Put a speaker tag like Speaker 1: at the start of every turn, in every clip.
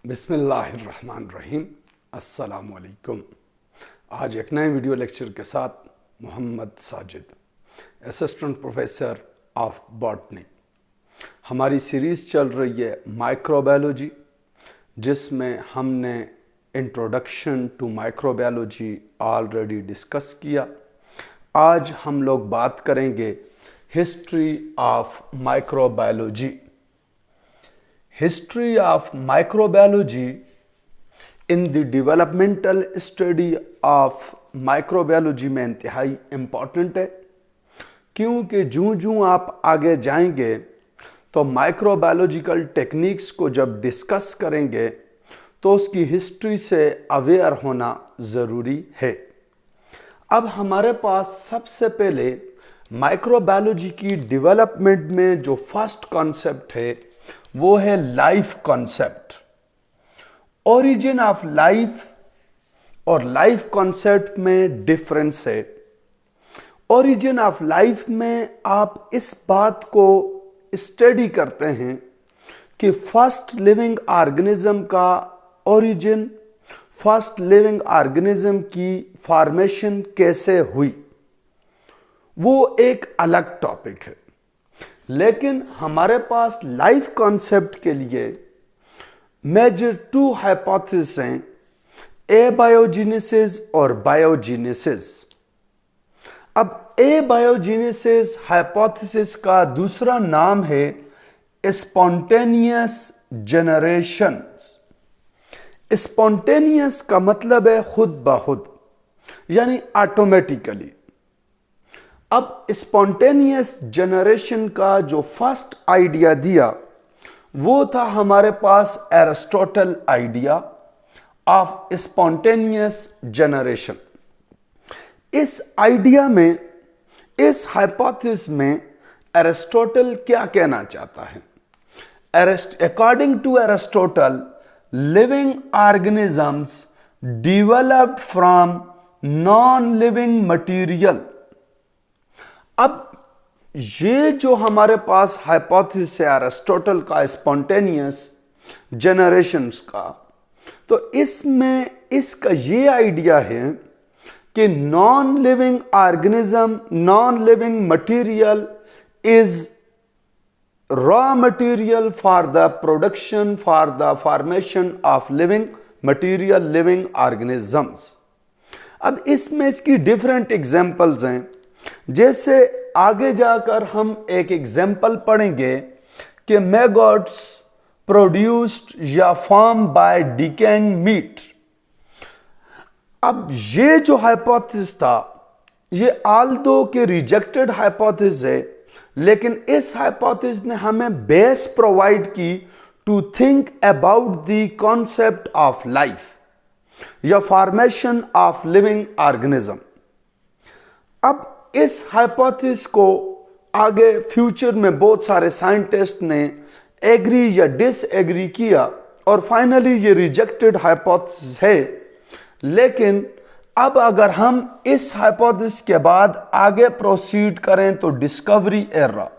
Speaker 1: बिस्मिल्लाहिर्रहमानिर्रहीम। अस्सलामुअलैकुम। आज एक नए वीडियो लेक्चर के साथ Mohammad Sajid, assistant professor of botany. हमारी सीरीज़ चल रही है माइक्रोबायोलॉजी, जिसमें हमने introduction to microbiology already discuss किया। आज हम लोग बात करेंगे history of microbiology. History of microbiology in the developmental study of microbiology में इंतहाई इम्पॉर्टेंट है, क्योंकि जूं आप आगे जाएंगे तो माइक्रोबायोलॉजिकल टेक्निक्स को जब डिस्कस करेंगे तो उसकी हिस्ट्री से अवेयर होना ज़रूरी है। अब हमारे पास सबसे पहले माइक्रोबायोलॉजी की डेवलपमेंट में जो फर्स्ट कॉन्सेप्ट है वो है life concept. Origin of life और लाइफ कॉन्सेप्ट में डिफरेंस है। ओरिजिन ऑफ लाइफ में आप इस बात को स्टडी करते हैं कि फर्स्ट लिविंग ऑर्गेनिज्म का ओरिजिन, फर्स्ट लिविंग ऑर्गेनिज्म की फॉर्मेशन कैसे हुई, वो एक अलग टॉपिक है। लेकिन हमारे पास लाइफ कॉन्सेप्ट के लिए मेजर टू हाइपोथेसिस हैं, एबायोजेनेसिस और बायोजेनेसिस। अब एबायोजेनेसिस हाइपोथेसिस का दूसरा नाम है स्पॉन्टेनियस जनरेशन। स्पॉन्टेनियस का मतलब है खुद ब खुद, यानी ऑटोमेटिकली। अब स्पॉन्टेनियस जनरेशन का जो फर्स्ट आइडिया दिया वो था हमारे पास Aristotle idea of spontaneous generation. इस आइडिया में, इस हाइपोथेसिस में एरिस्टोटल क्या कहना चाहता है? According to Aristotle, living organisms developed from non living material. अब ये जो हमारे पास हाइपोथेसिस है एरिस्टोटल का स्पॉन्टेनियस जनरेशंस का, तो इसमें इसका ये आइडिया है कि non living organism, non living material is raw material for the production, for the formation of living material, living organisms. अब इसमें इसकी डिफरेंट एग्जांपल्स हैं। जैसे आगे जाकर हम एक एग्जाम्पल पढ़ेंगे कि मैगोट्स प्रोड्यूस्ड या फॉर्म बाय डिकेइंग मीट। अब ये जो हाइपोथेसिस था, ये आल्दो के रिजेक्टेड हाइपोथेसिस है, लेकिन इस हाइपोथेसिस ने हमें बेस प्रोवाइड की to think about the concept of life या फॉर्मेशन ऑफ लिविंग ऑर्गेनिज्म। अब इस हाइपोथेसिस को आगे फ्यूचर में बहुत सारे साइंटिस्ट ने एग्री या डिसएग्री किया और फाइनली ये रिजेक्टेड हाइपोथेसिस है। लेकिन अब अगर हम इस हाइपोथेसिस के बाद आगे प्रोसीड करें तो डिस्कवरी एरा,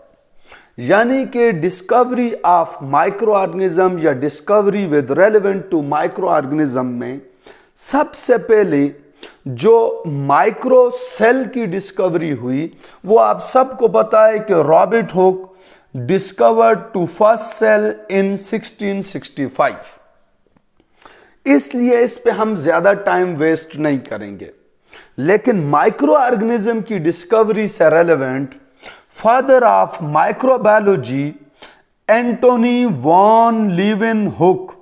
Speaker 1: यानी कि डिस्कवरी ऑफ माइक्रो ऑर्गेनिज्म या discovery with relevant to micro organism में सबसे पहले जो माइक्रो सेल की डिस्कवरी हुई वो आप सबको पता है कि Robert Hooke discovered to first cell in 1665। इसलिए इस पे हम ज्यादा टाइम वेस्ट नहीं करेंगे। लेकिन माइक्रो ऑर्गेनिज्म की डिस्कवरी से relevant father of microbiology Antonie van Leeuwenhoek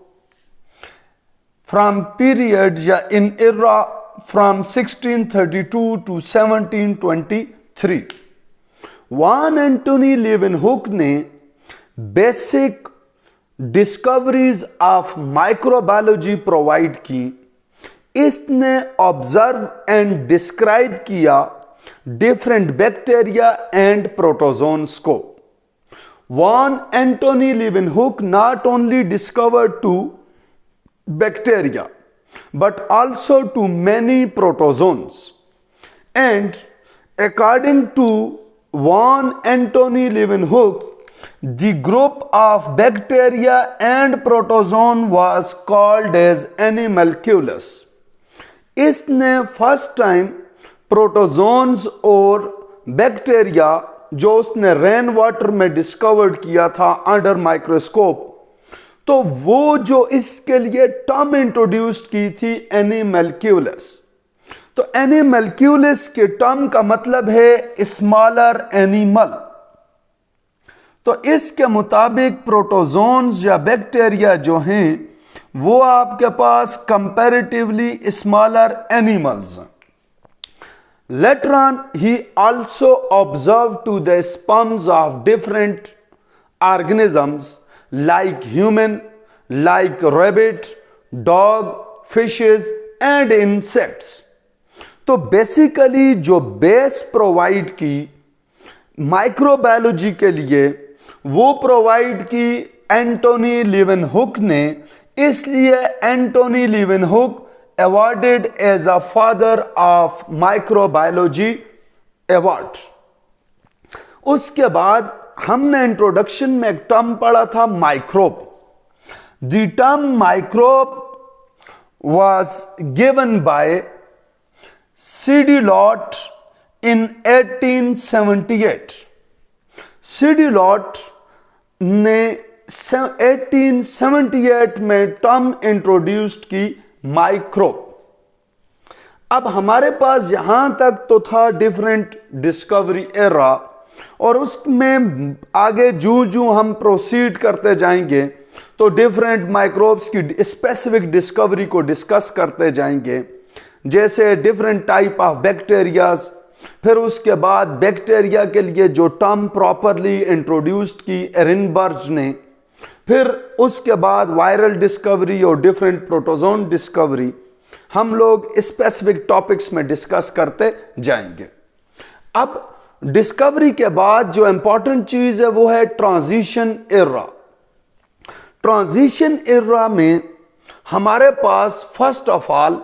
Speaker 1: from period या in era from 1632 to 1723, van Antonie Leeuwenhoek ने basic discoveries of microbiology provide की। इसने ऑब्जर्व एंड डिस्क्राइब किया डिफरेंट बैक्टीरिया एंड प्रोटोजोन्स को। Van Antonie Leeuwenhoek not only discovered to bacteria but also to many protozoans. And according to von Anthony Leeuwenhoek, The group of bacteria and protozoan was called as Animalculus. इसने first time protozoans और bacteria जो उसने rain water में discovered किया था under microscope, तो वो जो इसके लिए टर्म इंट्रोड्यूस की थी एनिमल्क्यूलस। तो एनिमल्क्यूलस के टर्म का मतलब है स्मॉलर एनिमल। तो इसके मुताबिक प्रोटोजोन्स या बैक्टीरिया जो हैं वो आपके पास कंपैरेटिवली स्मॉलर एनिमल्स हैं। Later on, he also observed to the sperms of different organisms like human, like rabbit, dog, fishes and insects. तो बेसिकली जो बेस प्रोवाइड की माइक्रोबायोलॉजी के लिए वो प्रोवाइड की एंटोनी लीवेनहुक ने, इसलिए Antonie Leeuwenhoek awarded as a father of microbiology award। उसके बाद हमने इंट्रोडक्शन में एक टर्म पढ़ा था microbe. The term microbe was given by C.D. Lott in 1878। C.D. Lott ने 1878 में टर्म इंट्रोड्यूस्ड की माइक्रोब। अब हमारे पास यहां तक तो था डिफरेंट डिस्कवरी एरा, और उसमें आगे जूं हम प्रोसीड करते जाएंगे तो डिफरेंट माइक्रोब्स की स्पेसिफिक डिस्कवरी को डिस्कस करते जाएंगे, जैसे डिफरेंट टाइप ऑफ बैक्टीरियाज। फिर उसके बाद बैक्टीरिया के लिए जो टर्म प्रॉपरली इंट्रोड्यूस्ड की एरिनबर्ग ने, फिर उसके बाद वायरल डिस्कवरी और डिफरेंट प्रोटोजोन डिस्कवरी, हम लोग स्पेसिफिक टॉपिक्स में डिस्कस करते जाएंगे। अब डिस्कवरी के बाद जो इंपॉर्टेंट चीज है वो है ट्रांजिशन एरा। ट्रांजिशन एरा में हमारे पास first of all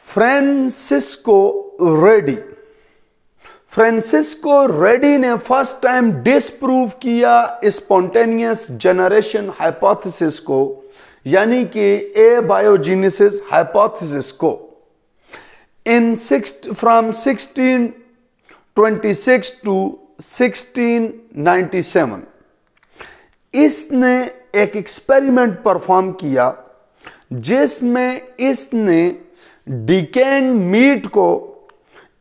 Speaker 1: Francesco Redi ने फर्स्ट टाइम डिसप्रूव किया स्पॉन्टेनियस जनरेशन हाइपोथेसिस को, यानी कि एबायोजेनेसिस हाइपोथेसिस को, फ्रॉम 1626 टू 1697। इसने एक एक्सपेरिमेंट परफॉर्म किया जिसमें इसने डिकेइंग मीट को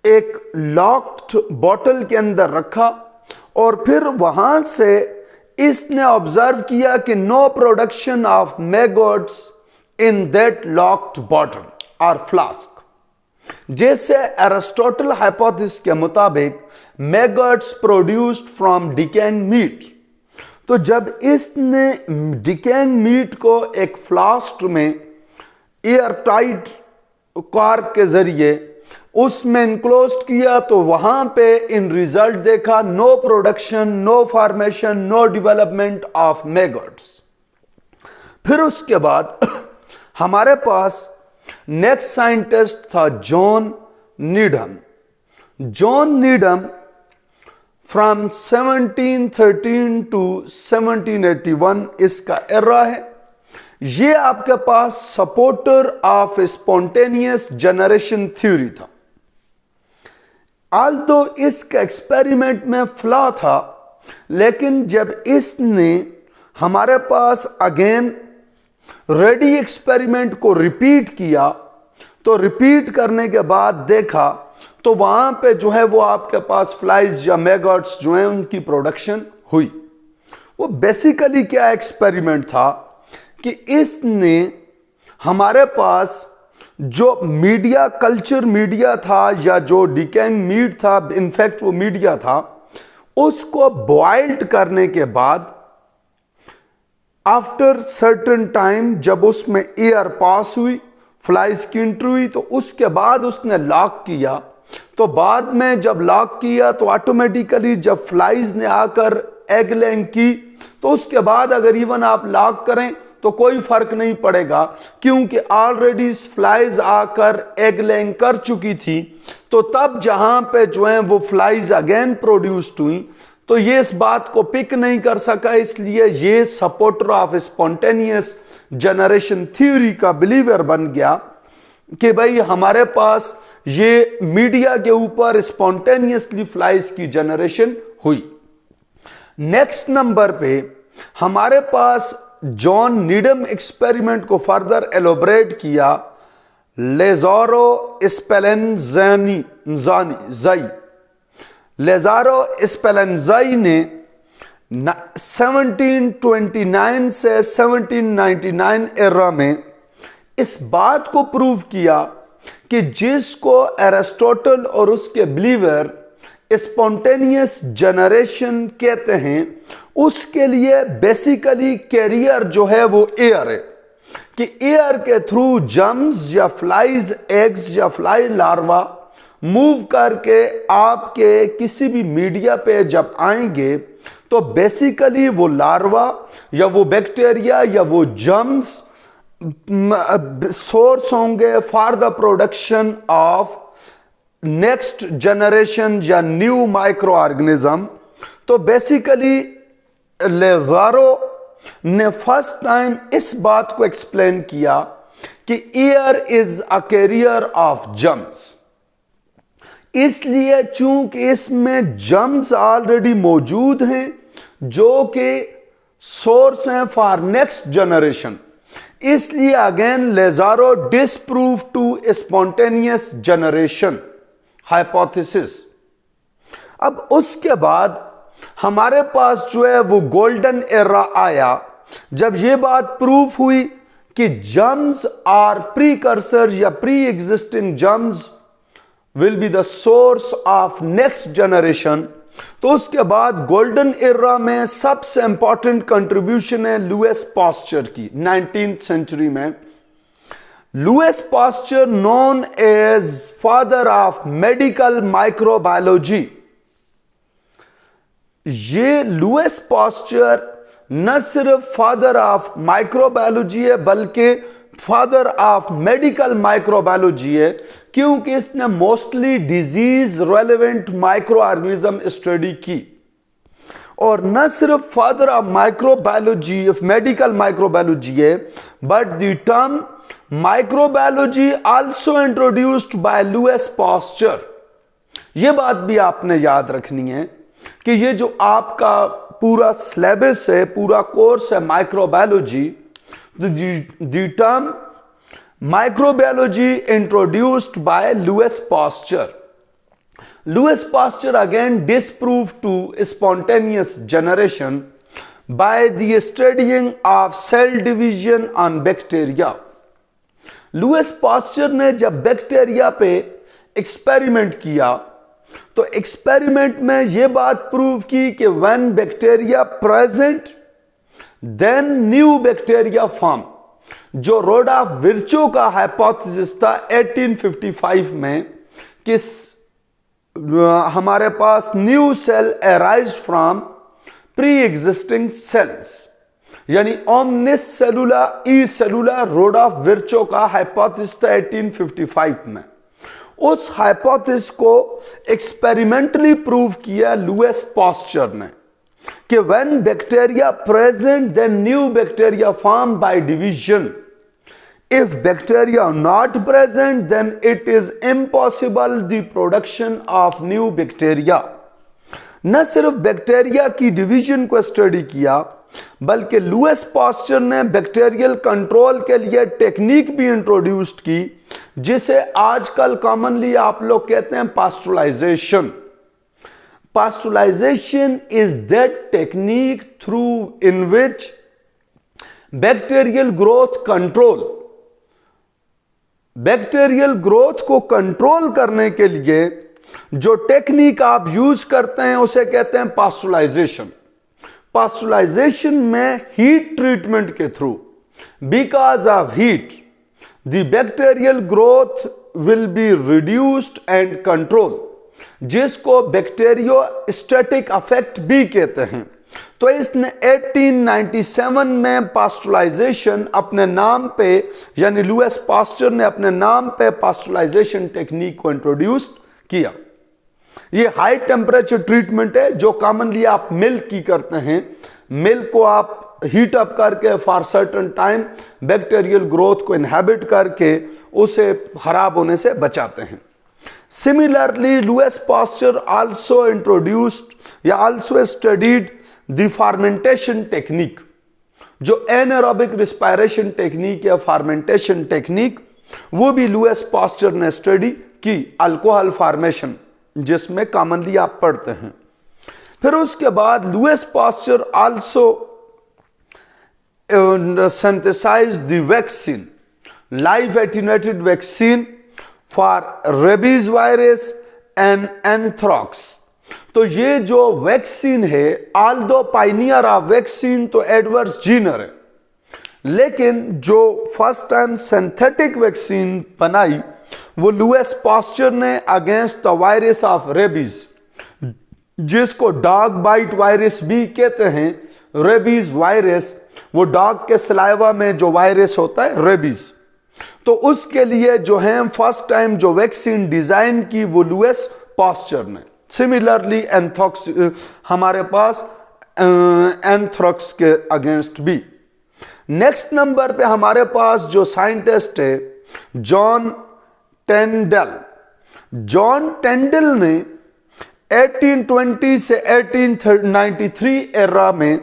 Speaker 1: एक लॉक्ड बॉटल के अंदर रखा, और फिर वहां से इसने ऑब्जर्व किया कि no production of maggots in that locked bottle और फ्लास्क। जैसे एरिस्टोटल हाइपोथेसिस के मुताबिक maggots produced from decaying meat, तो जब इसने डिकेइंग मीट को एक फ्लास्क में एयर टाइट कॉर्क के जरिए उसमें इनक्लोज किया, तो वहां पे इन रिजल्ट देखा no production, no formation, no development of maggots. फिर उसके बाद हमारे पास नेक्स्ट साइंटिस्ट था जॉन नीडम फ्रॉम 1713 टू 1781 इसका एरा है। ये आपके पास supporter of spontaneous generation theory था। आल्दो इसका एक्सपेरिमेंट में फ्लॉ था, लेकिन जब इसने हमारे पास अगेन रेडी एक्सपेरिमेंट को रिपीट किया, तो रिपीट करने के बाद देखा तो वहां पे जो है वो आपके पास फ्लाइज या मैगोट्स जो है उनकी प्रोडक्शन हुई। वो बेसिकली क्या एक्सपेरिमेंट था कि इसने हमारे पास जो मीडिया, कल्चर मीडिया था या जो डिकेइंग मीट था, इनफैक्ट वो मीडिया था, उसको बॉइल्ड करने के बाद आफ्टर सर्टेन टाइम जब उसमें एयर पास हुई, फ्लाइज की एंट्री हुई, तो उसके बाद उसने लॉक किया। तो बाद में जब लॉक किया तो ऑटोमेटिकली जब फ्लाइज ने आकर एग लेइंग की, तो उसके बाद अगर इवन आप लॉक करें तो कोई फर्क नहीं पड़ेगा, क्योंकि ऑलरेडी फ्लाइज आकर एग लेइंग कर चुकी थी। तो तब जहां पे जो है वो फ्लाइज अगेन प्रोड्यूस्ड हुई, तो ये इस बात को पिक नहीं कर सका, इसलिए ये supporter of spontaneous generation theory का बिलीवर बन गया कि भाई हमारे पास ये मीडिया के ऊपर स्पॉन्टेनियसली फ्लाइज की जनरेशन हुई। नेक्स्ट नंबर पे हमारे पास जॉन नीडम एक्सपेरिमेंट को फर्दर एलोबरेट किया लेज़ारो स्पेलेंज़ाई ने 1729 से 1799 एरा में इस बात को प्रूव किया कि जिसको एरिस्टोटल और उसके बिलीवर स्पॉन्टेनियस जनरेशन कहते हैं, उसके लिए बेसिकली कैरियर जो है वो एयर है, कि एयर के थ्रू जर्म्स या फ्लाइज एग्स या फ्लाई लार्वा मूव करके आपके किसी भी मीडिया पे जब आएंगे तो बेसिकली वो लार्वा या वो बैक्टीरिया या वो जर्म्स सोर्स होंगे for the production of next generation या न्यू माइक्रो ऑर्गेनिज्म। तो बेसिकली लेज़ारो ने फर्स्ट टाइम इस बात को एक्सप्लेन किया कि air is a carrier of germs, इसलिए चूंकि इसमें जर्म्स ऑलरेडी मौजूद हैं जो कि सोर्स हैं फॉर नेक्स्ट जनरेशन, इसलिए again Lazzaro disprove to spontaneous generation hypothesis. अब उसके बाद हमारे पास जो है वो गोल्डन एरा आया, जब ये बात प्रूफ हुई कि जर्म्स आर प्रीकर्सर या pre existing germs will be the source of next generation. तो उसके बाद गोल्डन एरा में सबसे इंपॉर्टेंट कंट्रीब्यूशन है लुईस पास्चर की 19th सेंचुरी में। Louis Pasteur known as father of medical microbiology. ये लुईस पास्चर न सिर्फ फादर ऑफ माइक्रोबायोलॉजी है बल्कि फादर ऑफ मेडिकल माइक्रोबायोलॉजी है, क्योंकि इसने mostly disease relevant micro organism study की। और न सिर्फ father of microbiology of medical microbiology है, but the term microbiology also introduced by Louis Pasteur. यह बात भी आपने याद रखनी है कि ये जो आपका पूरा सिलेबस है, पूरा कोर्स है microbiology, the term microbiology introduced by Louis Pasteur. Louis Pasteur again disproved to spontaneous generation by the studying of cell division on bacteria. Louis Pasteur ने जब बैक्टीरिया पे एक्सपेरिमेंट किया तो एक्सपेरिमेंट में यह बात प्रूव की कि when bacteria present then new bacteria form, जो रोडा विर्चो का हाइपोथेसिस था 1855 में कि हमारे पास new cell arise from pre existing cells, यानी omnis cellula e cellula Rudolf Virchow का हाइपोथेसिस था 1855 में। उस हाइपोथेसिस को एक्सपेरिमेंटली प्रूव किया लुईस पास्चर ने कि when bacteria present then new bacteria form by division. If bacteria are not present then it is impossible the production of new bacteria. न सिर्फ बैक्टीरिया की डिवीजन को स्टडी किया बल्कि लुईस पास्चर ने बैक्टीरियल कंट्रोल के लिए टेक्निक भी इंट्रोड्यूस्ड की, जिसे आजकल कॉमनली आप लोग कहते हैं pasteurisation. Pasteurization is that technique through in which bacterial growth control, bacterial growth को कंट्रोल करने के लिए जो टेक्निक आप यूज करते हैं उसे कहते हैं पास्चुराइजेशन। पास्चुराइजेशन में हीट ट्रीटमेंट के through, because of heat the bacterial growth will be reduced and control, जिसको बैक्टीरियोस्टैटिक इफेक्ट भी कहते हैं। तो इसने 1897 में पास्चुराइजेशन अपने नाम पे, यानी लुईस पास्चर ने अपने नाम पे पास्चुराइजेशन टेक्निक को इंट्रोड्यूस किया। ये हाई टेम्परेचर ट्रीटमेंट है जो कॉमनली आप मिल्क की करते हैं। मिल्क को आप हीट अप करके for certain time bacterial growth को इनहेबिट करके उसे खराब होने से बचाते हैं। Similarly Louis Pasteur also introduced या also studied the fermentation technique, जो एनारोबिक रिस्पायरेशन टेक्निक या फर्मेंटेशन टेक्निक, वो भी लुईस पास्चर ने स्टडी की, अल्कोहल फॉर्मेशन जिसमें कॉमनली आप पढ़ते हैं। फिर उसके बाद Louis Pasteur also synthesized the vaccine, live attenuated vaccine for rabies virus and anthrax। तो ये जो वैक्सीन है, आल्दो पाइनियर ऑफ वैक्सीन तो एडवर्ड जीनर है, लेकिन जो फर्स्ट टाइम सिंथेटिक वैक्सीन बनाई वो लुईस पास्चर ने against the virus of rabies, जिसको डॉग बाइट वायरस भी कहते हैं। रेबीज वायरस वो डॉग के सलाइवा में जो वायरस होता है रेबीज, तो उसके लिए जो है फर्स्ट टाइम जो वैक्सीन डिजाइन की वो लुईस पास्चर ने। सिमिलरली एंथ्रैक्स हमारे पास एंथ्रैक्स के अगेंस्ट भी। नेक्स्ट नंबर पे हमारे पास जो साइंटिस्ट है जॉन टेंडल। जॉन टेंडल ने 1820 से 1893 एरा में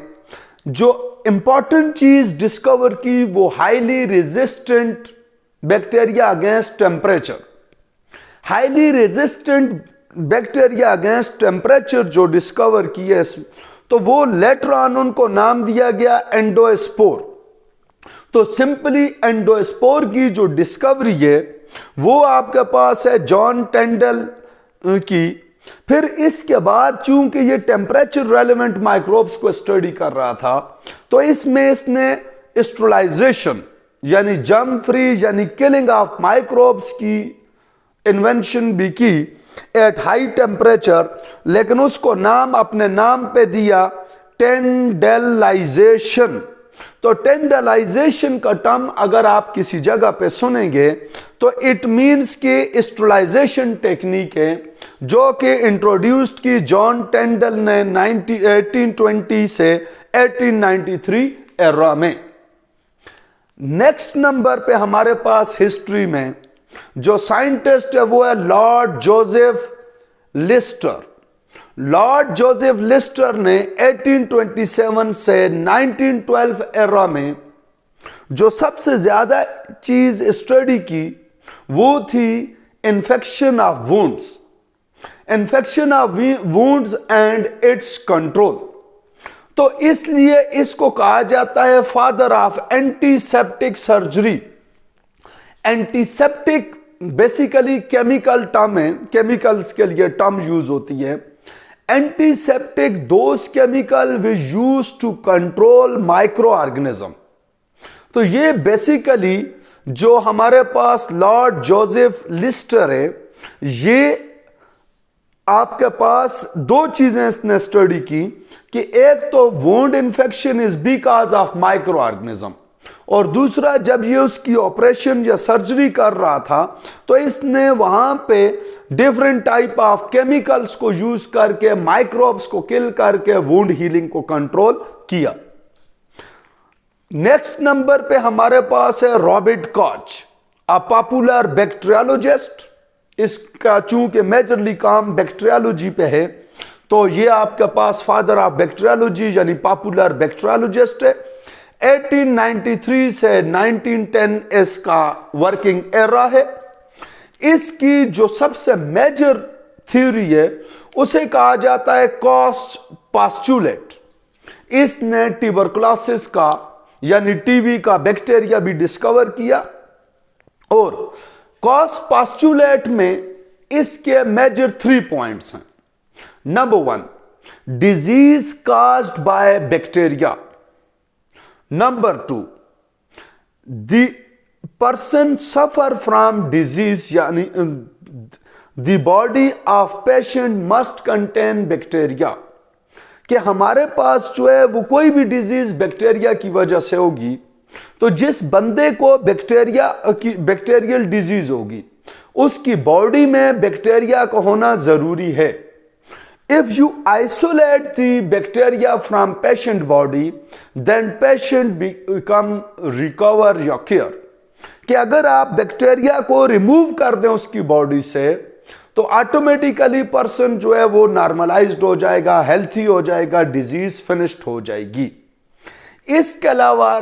Speaker 1: जो इंपॉर्टेंट चीज डिस्कवर की वो highly resistant bacteria against temperature. Highly resistant bacteria against temperature जो डिस्कवर की है, तो वो लेटर ऑन उनको नाम दिया गया एंडोस्पोर। तो सिंपली एंडोस्पोर की जो डिस्कवरी है वो आपके पास है जॉन टेंडल की। फिर इसके बाद चूंकि ये टेम्परेचर रेलेवेंट माइक्रोब्स को स्टडी कर रहा था, तो इसमें इसने स्टेरिलाइजेशन यानी जर्म फ्री यानी किलिंग ऑफ माइक्रोब्स की इन्वेंशन भी की एट हाई टेम्परेचर, लेकिन उसको नाम अपने नाम पे दिया टेंडेलाइजेशन। तो टेंडेलाइजेशन का टर्म अगर आप किसी जगह पे सुनेंगे तो इट मींस कि स्टेरिलाइजेशन टेक्निक है जो कि इंट्रोड्यूस्ड की जॉन टेंडल ने 1820 से 1893 एरा में। नेक्स्ट नंबर पे हमारे पास हिस्ट्री में जो साइंटिस्ट है वो है Lord Joseph Lister. Lord Joseph Lister ने 1827 से 1912 एरा में जो सबसे ज्यादा चीज स्टडी की वो थी infection of wounds, infection of wounds and its control. तो इसलिए इसको कहा जाता है father of antiseptic surgery. Antiseptic basically chemical term है, केमिकल्स के लिए टर्म यूज होती है। Antiseptic those chemical which use to control micro organism. तो ये बेसिकली जो हमारे पास लॉर्ड जोसेफ लिस्टर है, ये आपके पास दो चीजें इसने स्टडी की कि एक तो wound infection is because of micro organism, और दूसरा जब ये उसकी ऑपरेशन या सर्जरी कर रहा था तो इसने वहां पे डिफरेंट टाइप ऑफ केमिकल्स को यूज करके माइक्रोब्स को किल करके वुंड हीलिंग को कंट्रोल किया। नेक्स्ट नंबर पे हमारे पास है Robert Koch, a popular bacteriologist. इसका चूंकि मेजरली काम बैक्टीरियोलॉजी पे है, तो ये आपके पास फादर ऑफ बैक्टीरियोलॉजी यानी पॉपुलर बैक्टीरियोलॉजिस्ट है। 1893 से 1910 इसका वर्किंग एरा है। इसकी जो सबसे मेजर थ्योरी है उसे कहा जाता है कॉस्ट पास्चुलेट। इसने ट्यूबरकुलोसिस का यानी टीबी का बैक्टीरिया भी डिस्कवर किया, और कॉस्ट पास्चुलेट में इसके मेजर 3 पॉइंट्स हैं। Number 1, disease caused by bacteria. Number 2, the person suffer from disease यानी the body of patient must contain bacteria, कि हमारे पास जो है वो कोई भी डिजीज बैक्टीरिया की वजह से होगी, तो जिस बंदे को बैक्टीरियल डिजीज होगी उसकी बॉडी में बैक्टीरिया का होना जरूरी है। If you isolate the bacteria from patient body, then patient become recover your cure. कि अगर आप बैक्टीरिया को रिमूव कर दें उसकी बॉडी से तो ऑटोमेटिकली पर्सन जो है वो नॉर्मलाइज्ड हो जाएगा, हेल्थी हो जाएगा, डिजीज फिनिश्ड हो जाएगी। इसके अलावा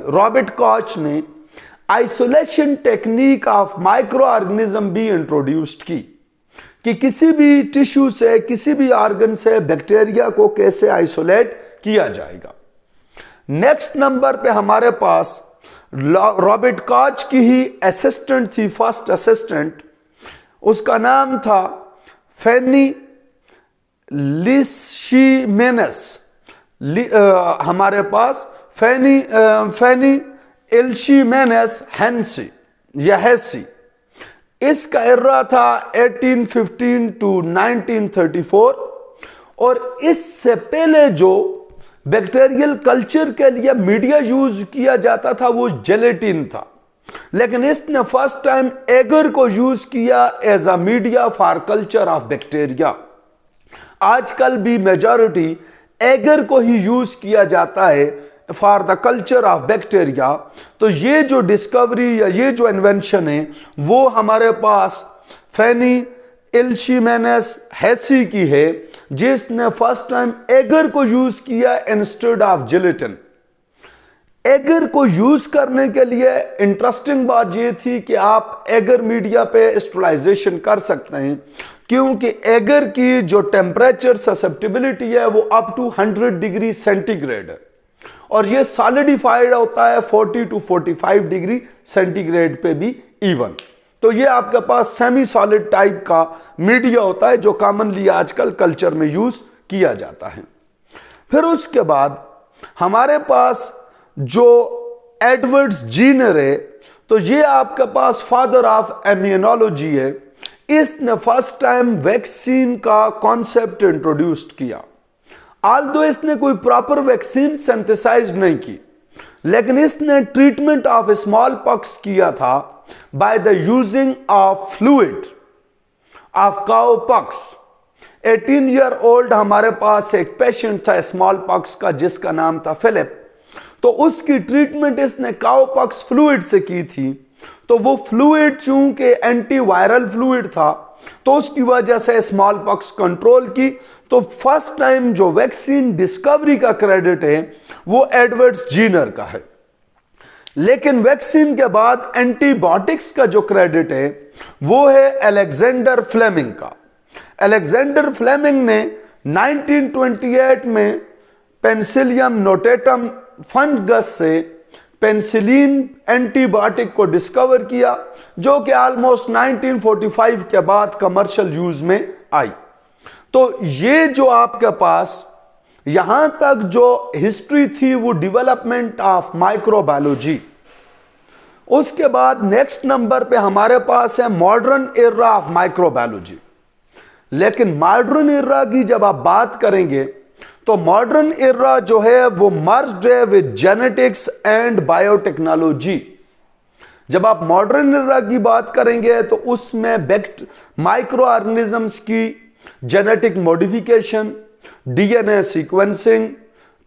Speaker 1: रॉबर्ट कॉच ने isolation technique of micro organism भी इंट्रोड्यूस्ड की कि किसी भी टिश्यू से, किसी भी ऑर्गन से बैक्टीरिया को कैसे आइसोलेट किया जाएगा। नेक्स्ट नंबर पे हमारे पास रॉबर्ट कॉच की ही असिस्टेंट थी, फर्स्ट असिस्टेंट, उसका नाम था फेनी लिशीमेनस। हमारे पास फेनी इल्शीमेनस हेंसी या हेसी। इसका एरा था 1815 टू 1934 और इससे पहले जो बैक्टीरियल कल्चर के लिए मीडिया यूज किया जाता था वो जेलेटिन था, लेकिन इसने फर्स्ट टाइम एगर को यूज किया as a media for culture of bacteria. आजकल भी मेजॉरिटी एगर को ही यूज किया जाता है for the culture of bacteria. तो ये जो डिस्कवरी या ये जो इन्वेंशन है वो हमारे पास फेनी इल्शीमेनस हेसी की है, जिसने फर्स्ट टाइम एगर को यूज किया इंस्टेड ऑफ जिलेटिन। एगर को यूज करने के लिए इंटरेस्टिंग बात यह थी कि आप एगर मीडिया पे स्टेरिलाइजेशन कर सकते हैं, क्योंकि एगर की जो टेम्परेचर ससेप्टिबिलिटी है वो अप टू 100 डिग्री सेंटीग्रेड है और ये सॉलिडिफाइड होता है 40 टू 45 डिग्री सेंटीग्रेड पे भी इवन। तो ये आपके पास सेमी सॉलिड टाइप का मीडिया होता है जो कॉमनली आजकल कल्चर में यूज किया जाता है। फिर उसके बाद हमारे पास जो एडवर्ड्स जीनर है, तो ये आपके पास फादर ऑफ इम्यूनोलॉजी है। इसने फर्स्ट टाइम वैक्सीन का कॉन्सेप्ट इंट्रोड्यूस किया। आल्दो इसने कोई प्रॉपर वैक्सीन सिंथेसाइज नहीं की, लेकिन इसने ट्रीटमेंट ऑफ स्मॉल पॉक्स किया था by the using of fluid of cow pox. 18 year old हमारे पास एक पेशेंट था स्मॉल पॉक्स का जिसका नाम था फिलिप। तो उसकी ट्रीटमेंट इसने काउ पॉक्स फ्लूइड से की थी। तो वो फ्लूइड चूंकि एंटीवायरल फ्लूइड था तो उसकी वजह से स्मॉल पॉक्स कंट्रोल की। तो फर्स्ट टाइम जो वैक्सीन डिस्कवरी का क्रेडिट है वो एडवर्ड्स जीनर का है। लेकिन वैक्सीन के बाद एंटीबायोटिक्स का जो क्रेडिट है वो है अलेक्जेंडर फ्लेमिंग का। अलेक्जेंडर फ्लेमिंग ने 1928 में पेनिसिलियम नोटेटम फंगस से पेनिसिलिन एंटीबायोटिक को डिस्कवर किया, जो कि ऑलमोस्ट 1945 के बाद कमर्शियल यूज में आई। तो ये जो आपके पास यहां तक जो हिस्ट्री थी वो डेवलपमेंट ऑफ माइक्रोबायोलॉजी। उसके बाद नेक्स्ट नंबर पे हमारे पास है मॉडर्न एरा ऑफ माइक्रोबायोलॉजी। लेकिन मॉडर्न एरा की जब आप बात करेंगे तो मॉडर्न एरा जो है वो मर्ज्ड है विद जेनेटिक्स एंड बायोटेक्नोलॉजी। जब आप मॉडर्न एरा की बात करेंगे तो उसमें माइक्रो ऑर्गेनिजम्स की genetic modification, DNA sequencing,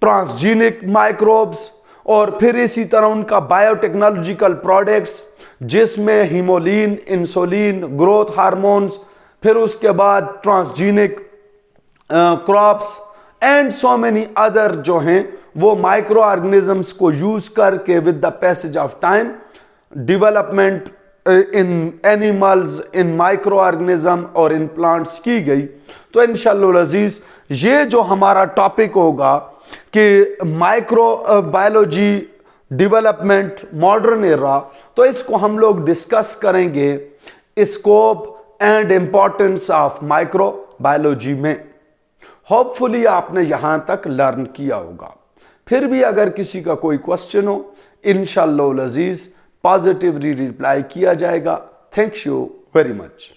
Speaker 1: transgenic microbes और फिर इसी तरह उनका बायोटेक्नोलॉजिकल प्रोडक्ट्स जिसमें हीमोलिन, इंसुलिन, ग्रोथ हार्मोन्स, फिर उसके बाद transgenic crops and so many other जो हैं वो माइक्रो ऑर्गेनिजम्स को यूज करके with the passage of time development in animals, in micro organism और इन प्लांट्स की गई। तो इंशाअल्लाह अजीज ये जो हमारा टॉपिक होगा कि micro biology development modern era, तो इसको हम लोग डिस्कस करेंगे scope and importance of micro biology में। होपफुली आपने यहां तक लर्न किया होगा। फिर भी अगर किसी का कोई क्वेश्चन हो इंशाअल्लाह अजीज पॉजिटिवली रिप्लाई किया जाएगा। Thank you very much.